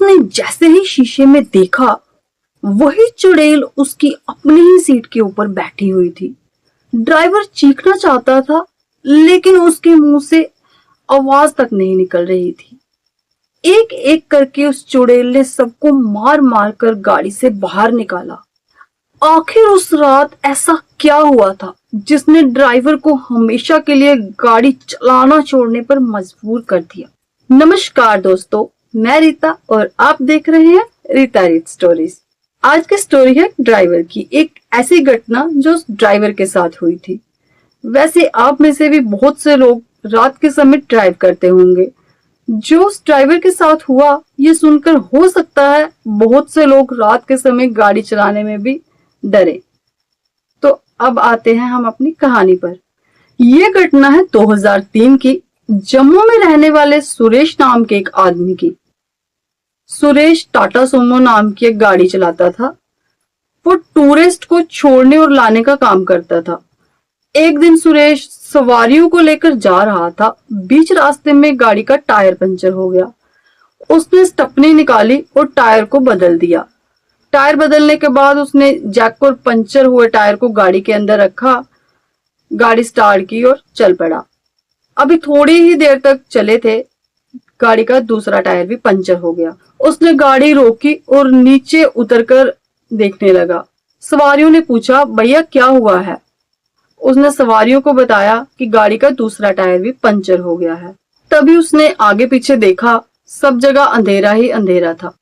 उसने जैसे ही शीशे में देखा, वही चुड़ैल उसकी अपनी ही सीट के ऊपर बैठी हुई थी। ड्राइवर चीखना चाहता था, लेकिन उसके मुंह से आवाज तक नहीं निकल रही थी। एक एक करके उस चुड़ैल ने सबको मार मार कर गाड़ी से बाहर निकाला। आखिर उस रात ऐसा क्या हुआ था जिसने ड्राइवर को हमेशा के लिए गाड़ी चलाना छोड़ने पर मजबूर कर दिया। नमस्कार दोस्तों, मैं रीता और आप देख रहे हैं रीता रीड स्टोरीज। आज की स्टोरी है ड्राइवर की, एक ऐसी घटना जो उस ड्राइवर के साथ हुई थी। वैसे आप में से भी बहुत से लोग रात के समय ड्राइव करते होंगे। जो उस ड्राइवर के साथ हुआ, ये सुनकर हो सकता है बहुत से लोग रात के समय गाड़ी चलाने में भी डरे। तो अब आते हैं हम अपनी कहानी पर। ये घटना है 2003 की, जम्मू में रहने वाले सुरेश नाम के एक आदमी की। सुरेश टाटा सुमो नाम की एक गाड़ी चलाता था। वो टूरिस्ट को छोड़ने और लाने का काम करता था। एक दिन सुरेश सवारियों को लेकर जा रहा था। बीच रास्ते में गाड़ी का टायर पंचर हो गया। उसने स्टेपनी निकाली और टायर को बदल दिया। टायर बदलने के बाद उसने जैक और पंचर हुए टायर को गाड़ी के अंदर रखा, गाड़ी स्टार्ट की और चल पड़ा। अभी थोड़ी ही देर तक चले थे, गाड़ी का दूसरा टायर भी पंचर हो गया। उसने गाड़ी रोकी और नीचे उतरकर देखने लगा। सवारियों ने पूछा, भैया क्या हुआ है? उसने सवारियों को बताया कि गाड़ी का दूसरा टायर भी पंचर हो गया है। तभी उसने आगे पीछे देखा, सब जगह अंधेरा ही अंधेरा था।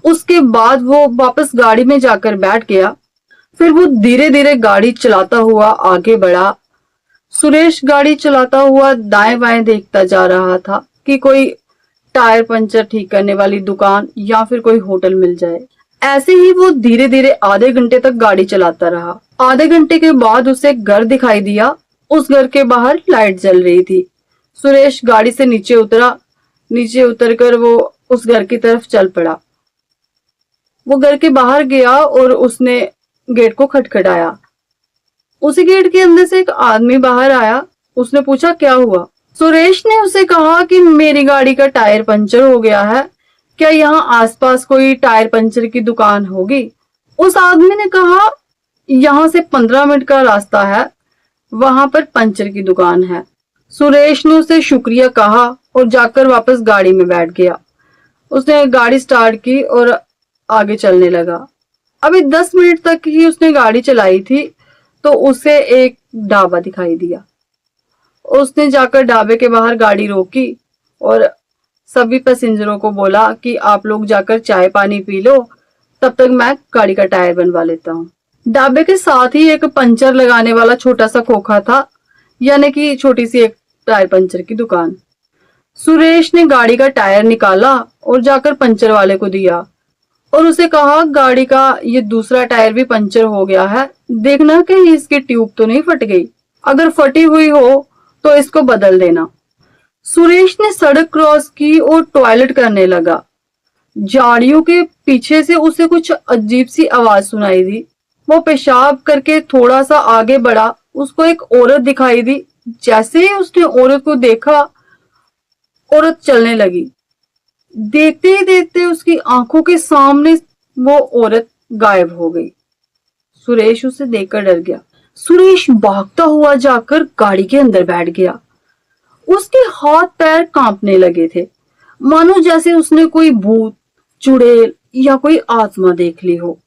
उसके बाद वो वापस गाड़ी में जाकर बैठ गया। फिर वो धीरे धीरे गाड़ी चलाता हुआ आगे बढ़ा। सुरेश गाड़ी चलाता हुआ दाएं बाएं देखता जा रहा था कि कोई टायर पंचर ठीक करने वाली दुकान या फिर कोई होटल मिल जाए। ऐसे ही वो धीरे धीरे आधे घंटे तक गाड़ी चलाता रहा। आधे घंटे के बाद उसे एक घर दिखाई दिया। उस घर के बाहर लाइट जल रही थी। सुरेश गाड़ी से नीचे उतरा। नीचे उतरकर वो उस घर की तरफ चल पड़ा। वो घर के बाहर गया और उसने गेट को खटखटाया। उसी गेट के अंदर से एक आदमी बाहर आया। उसने पूछा, क्या हुआ? सुरेश ने उसे कहा कि मेरी गाड़ी का टायर पंचर हो गया है, क्या यहाँ आसपास कोई टायर पंचर की दुकान होगी? उस आदमी ने कहा, यहाँ से 15 मिनट का रास्ता है, वहां पर पंचर की दुकान है। सुरेश ने उसे शुक्रिया कहा और जाकर वापस गाड़ी में बैठ गया। उसने गाड़ी स्टार्ट की और आगे चलने लगा। अभी 10 मिनट तक ही उसने गाड़ी चलाई थी तो उसे एक ढाबा दिखाई दिया। उसने जाकर ढाबे के बाहर गाड़ी रोकी और सभी पैसेंजरों को बोला कि आप लोग जाकर चाय पानी पी लो, तब तक मैं गाड़ी का टायर बनवा लेता हूँ। ढाबे के साथ ही एक पंचर लगाने वाला छोटा सा खोखा था, यानी कि छोटी सी एक टायर पंचर की दुकान। सुरेश ने गाड़ी का टायर निकाला और जाकर पंचर वाले को दिया और उसे कहा, गाड़ी का ये दूसरा टायर भी पंचर हो गया है, देखना कहीं इसकी ट्यूब तो नहीं फट गई। अगर फटी हुई हो तो इसको बदल देना। सुरेश ने सड़क क्रॉस की और टॉयलेट करने लगा। झाड़ियों के पीछे से उसे कुछ अजीब सी आवाज सुनाई दी। वो पेशाब करके थोड़ा सा आगे बढ़ा। उसको एक औरत दिखाई दी। जैसे ही उसने औरत को देखा, औरत चलने लगी। देखते ही देखते उसकी आंखों के सामने वो औरत गायब हो गई। सुरेश उसे देखकर डर गया। सुरेश भागता हुआ जाकर गाड़ी के अंदर बैठ गया। उसके हाथ पैर कांपने लगे थे, मानो जैसे उसने कोई भूत, चुड़ैल या कोई आत्मा देख ली हो।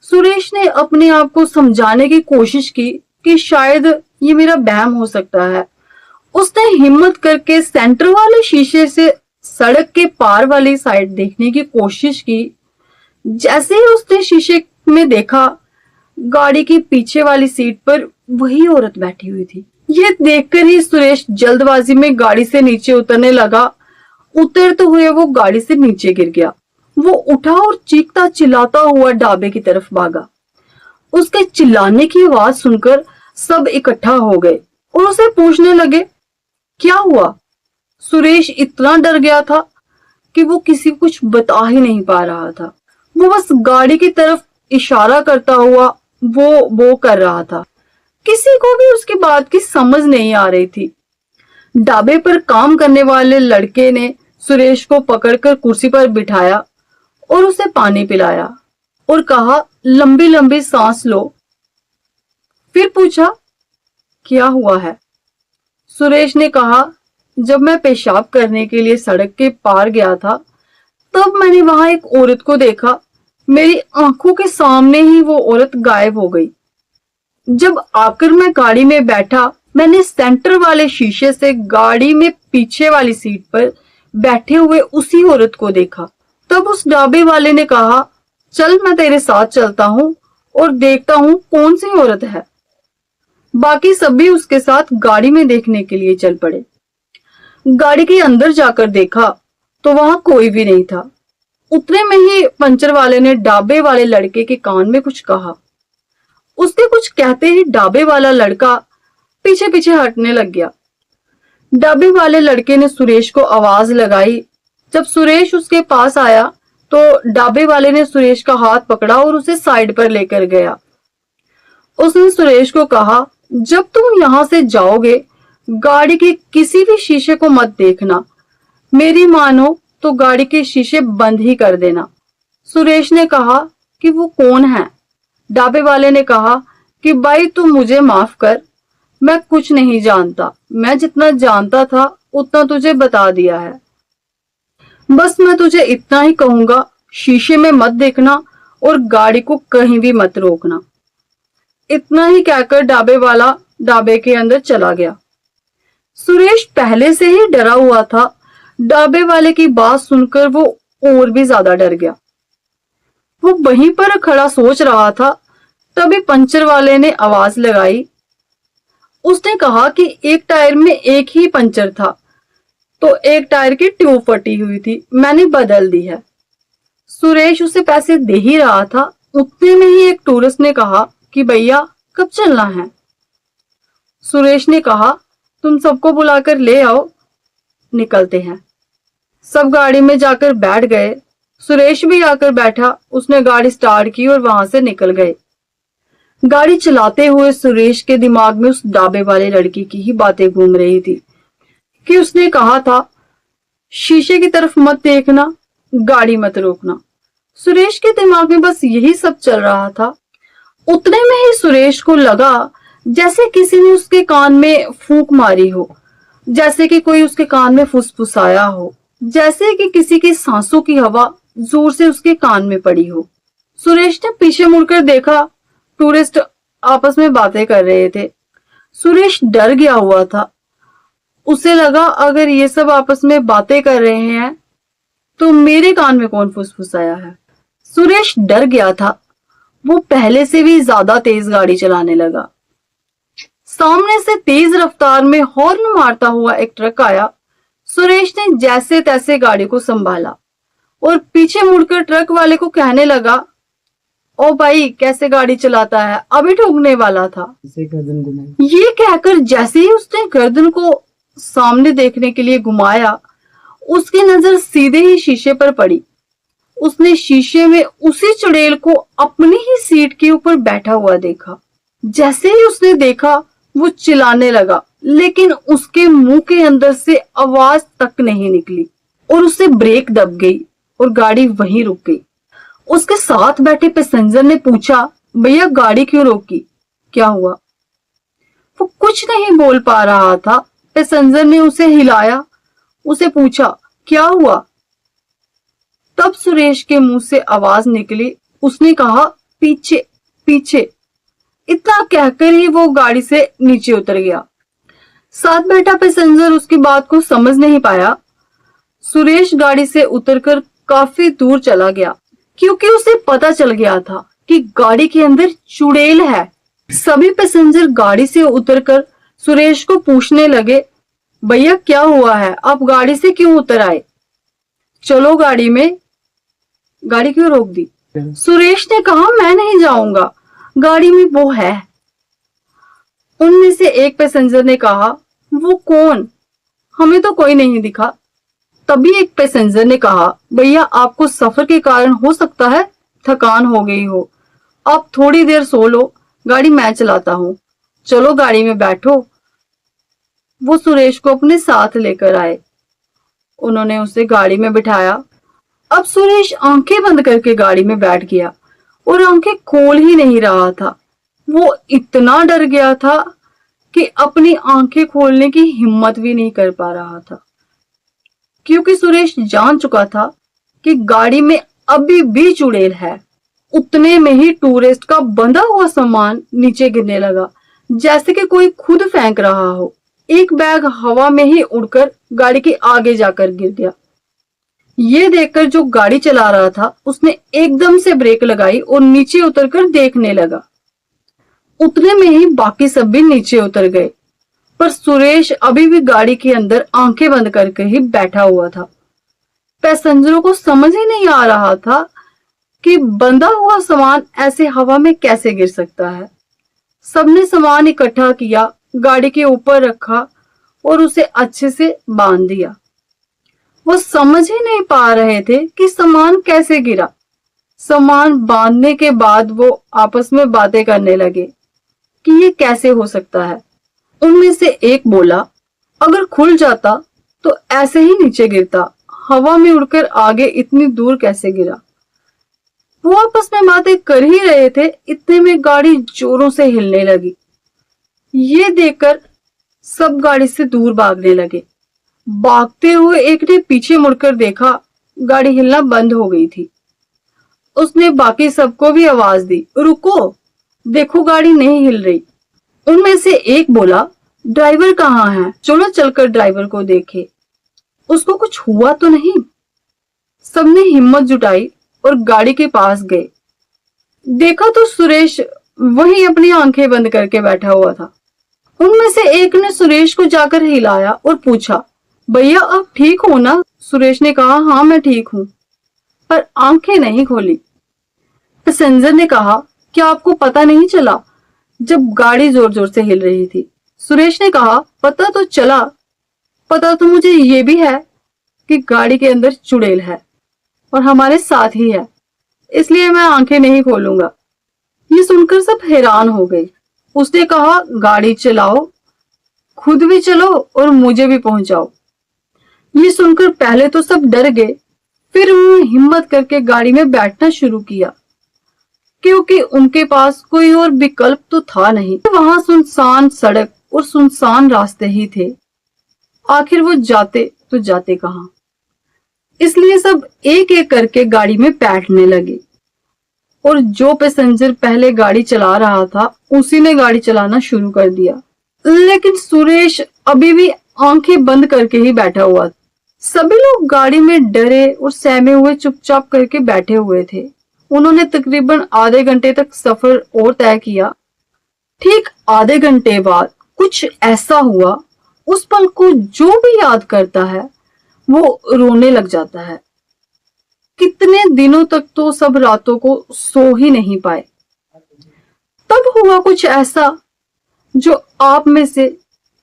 सुरेश ने अपने आप को समझाने की कोशिश की कि शायद ये मेरा वहम हो सकता है। उसने हिम्मत करके सेंटर वाले शीशे से सड़क के पार वाली साइड देखने की कोशिश की। जैसे ही उसने शीशे में देखा, गाड़ी की पीछे वाली सीट पर वही औरत बैठी हुई थी। यह देखकर ही सुरेश जल्दबाजी में गाड़ी से नीचे उतरने लगा। उतरते हुए वो गाड़ी से नीचे गिर गया। वो उठा और चीखता चिल्लाता हुआ ढाबे की तरफ भागा। उसके चिल्लाने की आवाज सुनकर सब इकट्ठा हो गए और उसे पूछने लगे, क्या हुआ? सुरेश इतना डर गया था कि वो किसी को कुछ बता ही नहीं पा रहा था। वो बस गाड़ी की तरफ इशारा करता हुआ वो कर रहा था। किसी को भी उसकी बात की समझ नहीं आ रही थी। ढाबे पर काम करने वाले लड़के ने सुरेश को पकड़कर कुर्सी पर बिठाया और उसे पानी पिलाया और कहा, लंबी लंबी सांस लो। फिर पूछा, क्या हुआ है? सुरेश ने कहा, जब मैं पेशाब करने के लिए सड़क के पार गया था, तब मैंने वहां एक औरत को देखा। मेरी आंखों के सामने ही वो औरत गायब हो गई। जब आकर मैं गाड़ी में बैठा, मैंने सेंटर वाले शीशे से गाड़ी में पीछे वाली सीट पर बैठे हुए उसी औरत को देखा। तब उस ढाबे वाले ने कहा, चल मैं तेरे साथ चलता हूँ और देखता हूँ कौन सी औरत है। बाकी सभी उसके साथ गाड़ी में देखने के लिए चल पड़े। गाड़ी के अंदर जाकर देखा तो वहां कोई भी नहीं था। उतने में ही पंचर वाले ने ढाबे वाले लड़के के कान में कुछ कहा। उसके कुछ कहते ही ढाबे वाला लड़का पीछे पीछे हटने लग गया। ढाबे वाले लड़के ने सुरेश को आवाज लगाई। जब सुरेश उसके पास आया तो ढाबे वाले ने सुरेश का हाथ पकड़ा और उसे साइड पर लेकर गया। उसने सुरेश को कहा, जब तुम यहां से जाओगे गाड़ी के किसी भी शीशे को मत देखना। मेरी मानो तो गाड़ी के शीशे बंद ही कर देना। सुरेश ने कहा कि वो कौन है? ढाबे वाले ने कहा कि भाई तू मुझे माफ कर, मैं कुछ नहीं जानता। मैं जितना जानता था उतना तुझे बता दिया है। बस मैं तुझे इतना ही कहूंगा, शीशे में मत देखना और गाड़ी को कहीं भी मत रोकना। इतना ही कहकर ढाबे वाला ढाबे के अंदर चला गया। सुरेश पहले से ही डरा हुआ था। ढाबे वाले की बात सुनकर वो और भी ज्यादा डर गया। वो वहीं पर खड़ा सोच रहा था, तभी पंचर वाले ने आवाज लगाई। उसने कहा कि एक टायर में एक ही पंचर था, तो एक टायर की ट्यूब फटी हुई थी, मैंने बदल दी है। सुरेश उसे पैसे दे ही रहा था, उतने में ही एक टूरिस्ट ने कहा कि भैया कब चलना है? सुरेश ने कहा, तुम सबको बुलाकर ले आओ, निकलते हैं। सब गाड़ी में जाकर बैठ गए। सुरेश भी आकर बैठा। उसने गाड़ी स्टार्ट की और वहां से निकल गए। गाड़ी चलाते हुए सुरेश के दिमाग में उस ढाबे वाले लड़की की ही बातें घूम रही थी कि उसने कहा था, शीशे की तरफ मत देखना, गाड़ी मत रोकना। सुरेश के दिमाग में बस यही सब चल रहा था। उतने में ही सुरेश को लगा जैसे किसी ने उसके कान में फूंक मारी हो, जैसे कि कोई उसके कान में फुसफुसाया हो, जैसे कि किसी की सांसों की हवा जोर से उसके कान में पड़ी हो। सुरेश ने पीछे मुड़कर देखा, टूरिस्ट आपस में बातें कर रहे थे। सुरेश डर गया हुआ था। उसे लगा अगर ये सब आपस में बातें कर रहे हैं तो मेरे कान में कौन फुसफुसाया है। सुरेश डर गया था। वो पहले से भी ज्यादा तेज गाड़ी चलाने लगा। सामने से तेज रफ्तार में हॉर्न मारता हुआ एक ट्रक आया। सुरेश ने जैसे तैसे गाड़ी को संभाला और पीछे मुड़कर ट्रक वाले को कहने लगा, ओ भाई कैसे गाड़ी चलाता है, अभी ठोकने वाला था। ये कहकर जैसे ही उसने गर्दन को सामने देखने के लिए घुमाया, उसकी नजर सीधे ही शीशे पर पड़ी। उसने शीशे में उसी चुड़ैल को अपनी ही सीट के ऊपर बैठा हुआ देखा। जैसे ही उसने देखा वो चिल्लाने लगा, लेकिन उसके मुंह के अंदर से आवाज तक नहीं निकली और उससे ब्रेक दब गई और गाड़ी वहीं रुक गई। उसके साथ बैठे पैसेंजर ने पूछा, भैया गाड़ी क्यों रोकी, क्या हुआ? वो कुछ नहीं बोल पा रहा था। पैसेंजर ने उसे हिलाया, उसे पूछा, क्या हुआ? तब सुरेश के मुंह से आवाज निकली। उसने कहा, पीछे पीछे। इतना कहकर ही वो गाड़ी से नीचे उतर गया। साथ बैठा पैसेंजर उसकी बात को समझ नहीं पाया। सुरेश गाड़ी से उतरकर काफी दूर चला गया, क्योंकि उसे पता चल गया था कि गाड़ी के अंदर चुड़ैल है। सभी पैसेंजर गाड़ी से उतरकर सुरेश को पूछने लगे, भैया क्या हुआ है, आप गाड़ी से क्यों उतर आए? चलो गाड़ी में। गाड़ी क्यों रोक दी? सुरेश ने कहा, मैं नहीं जाऊंगा, गाड़ी में वो है। उनमें से एक पैसेंजर ने कहा, वो कौन? हमें तो कोई नहीं दिखा। तभी एक पैसेंजर ने कहा, भैया आपको सफर के कारण हो सकता है थकान हो गई हो, आप थोड़ी देर सो लो, गाड़ी मैं चलाता हूँ, चलो गाड़ी में बैठो। वो सुरेश को अपने साथ लेकर आए। उन्होंने उसे गाड़ी में बिठाया अब सुरेश आंखें बंद करके गाड़ी में बैठ गया और आंखें खोल ही नहीं रहा था। वो इतना डर गया था कि अपनी आंखें खोलने की हिम्मत भी नहीं कर पा रहा था, क्योंकि सुरेश जान चुका था कि गाड़ी में अभी भी चुड़ैल है। उतने में ही टूरिस्ट का बंधा हुआ सामान नीचे गिरने लगा, जैसे कि कोई खुद फेंक रहा हो। एक बैग हवा में ही उड़कर गाड़ी के आगे जाकर गिर गया। ये देखकर जो गाड़ी चला रहा था उसने एकदम से ब्रेक लगाई और नीचे उतरकर देखने लगा। उतने में ही बाकी सब भी नीचे उतर गए, पर सुरेश अभी भी गाड़ी के अंदर आंखें बंद करके ही बैठा हुआ था। पैसेंजरों को समझ ही नहीं आ रहा था कि बंधा हुआ सामान ऐसे हवा में कैसे गिर सकता है। सबने सामान इकट्ठा किया, गाड़ी के ऊपर रखा और उसे अच्छे से बांध दिया। वो समझ ही नहीं पा रहे थे कि सामान कैसे गिरा। सामान बांधने के बाद वो आपस में बातें करने लगे कि ये कैसे हो सकता है। उनमें से एक बोला, अगर खुल जाता तो ऐसे ही नीचे गिरता, हवा में उड़कर आगे इतनी दूर कैसे गिरा। वो आपस में बातें कर ही रहे थे, इतने में गाड़ी जोरों से हिलने लगी। ये देखकर सब गाड़ी से दूर भागने लगे। भागते हुए एक ने पीछे मुड़कर देखा, गाड़ी हिलना बंद हो गई थी। उसने बाकी सबको भी आवाज दी, रुको, देखो गाड़ी नहीं हिल रही। उनमें से एक बोला, ड्राइवर कहाँ है, चलो चलकर ड्राइवर को देखे, उसको कुछ हुआ तो नहीं। सबने हिम्मत जुटाई और गाड़ी के पास गए। देखा तो सुरेश वहीं अपनी आंखें बंद करके बैठा हुआ था। उनमें से एक ने सुरेश को जाकर हिलाया और पूछा, भैया आप ठीक हो ना? सुरेश ने कहा, हाँ मैं ठीक हूं, पर आंखें नहीं खोली। पैसेंजर ने कहा, क्या आपको पता नहीं चला जब गाड़ी जोर जोर से हिल रही थी? सुरेश ने कहा, पता तो चला, पता तो मुझे ये भी है कि गाड़ी के अंदर चुड़ैल है और हमारे साथ ही है, इसलिए मैं आंखें नहीं खोलूंगा। ये सुनकर सब हैरान हो गए। उसने कहा, गाड़ी चलाओ, खुद भी चलो और मुझे भी पहुंचाओ। ये सुनकर पहले तो सब डर गए, फिर उन्होंने हिम्मत करके गाड़ी में बैठना शुरू किया, क्योंकि उनके पास कोई और विकल्प तो था नहीं। वहां सुनसान सड़क और सुनसान रास्ते ही थे। आखिर वो जाते तो जाते कहां? इसलिए सब एक एक करके गाड़ी में बैठने लगे और जो पैसेंजर पहले गाड़ी चला रहा था उसी ने गाड़ी चलाना शुरू कर दिया। लेकिन सुरेश अभी भी आंखें बंद करके ही बैठा हुआ था। सभी लोग गाड़ी में डरे और सहमे हुए चुपचाप करके बैठे हुए थे। उन्होंने तकरीबन आधे घंटे तक सफर और तय किया। ठीक आधे घंटे बाद कुछ ऐसा हुआ, उस पल को जो भी याद करता है वो रोने लग जाता है। कितने दिनों तक तो सब रातों को सो ही नहीं पाए। तब हुआ कुछ ऐसा जो आप में से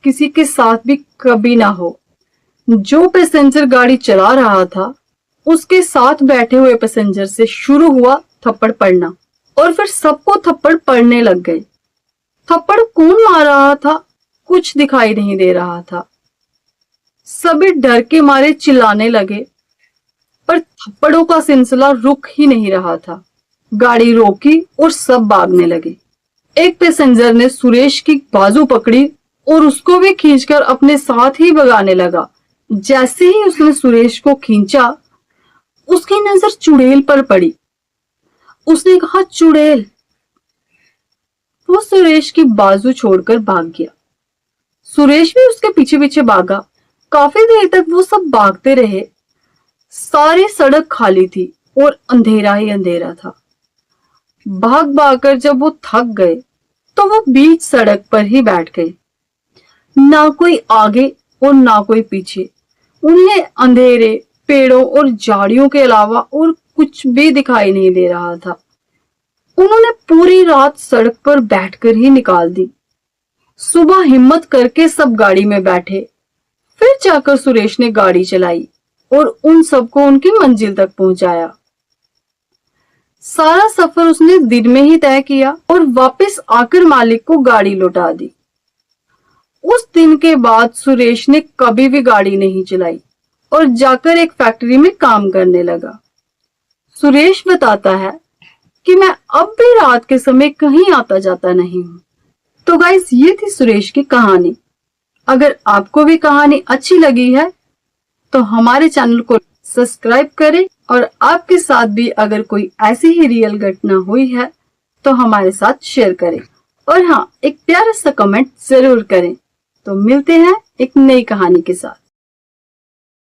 किसी के साथ भी कभी ना हो। जो पैसेंजर गाड़ी चला रहा था उसके साथ बैठे हुए पैसेंजर से शुरू हुआ थप्पड़ पड़ना और फिर सबको थप्पड़ पड़ने लग गए। थप्पड़ कौन मार रहा था कुछ दिखाई नहीं दे रहा था। सभी डर के मारे चिल्लाने लगे, पर थप्पड़ों का सिलसिला रुक ही नहीं रहा था। गाड़ी रोकी और सब भागने लगे। एक पैसेंजर ने सुरेश की बाजू पकड़ी और उसको भी खींचकर अपने साथ ही भगाने लगा। जैसे ही उसने सुरेश को खींचा, उसकी नजर चुड़ैल पर पड़ी। उसने कहा, चुड़ैल। वो सुरेश की बाजू छोड़कर भाग गया। सुरेश भी उसके पीछे पीछे भागा। काफी देर तक वो सब भागते रहे। सारी सड़क खाली थी और अंधेरा ही अंधेरा था। भाग भाग कर जब वो थक गए तो वो बीच सड़क पर ही बैठ गए। ना कोई आगे और ना कोई पीछे। उन्हें अंधेरे, पेड़ों और झाड़ियों के अलावा और कुछ भी दिखाई नहीं दे रहा था। उन्होंने पूरी रात सड़क पर बैठकर ही निकाल दी। सुबह हिम्मत करके सब गाड़ी में बैठे। फिर जाकर सुरेश ने गाड़ी चलाई और उन सबको उनकी मंजिल तक पहुंचाया। सारा सफर उसने दिन में ही तय किया और वापस आकर मालिक को गाड़ी लौटा दी। उस दिन के बाद सुरेश ने कभी भी गाड़ी नहीं चलाई और जाकर एक फैक्ट्री में काम करने लगा। सुरेश बताता है कि मैं अब भी रात के समय कहीं आता जाता नहीं हूँ। तो गाइस, ये थी सुरेश की कहानी। अगर आपको भी कहानी अच्छी लगी है तो हमारे चैनल को सब्सक्राइब करें, और आपके साथ भी अगर कोई ऐसी ही रियल घटना हुई है तो हमारे साथ शेयर करें, और हाँ, एक प्यारा सा कमेंट जरूर करें। तो मिलते हैं एक नई कहानी के साथ।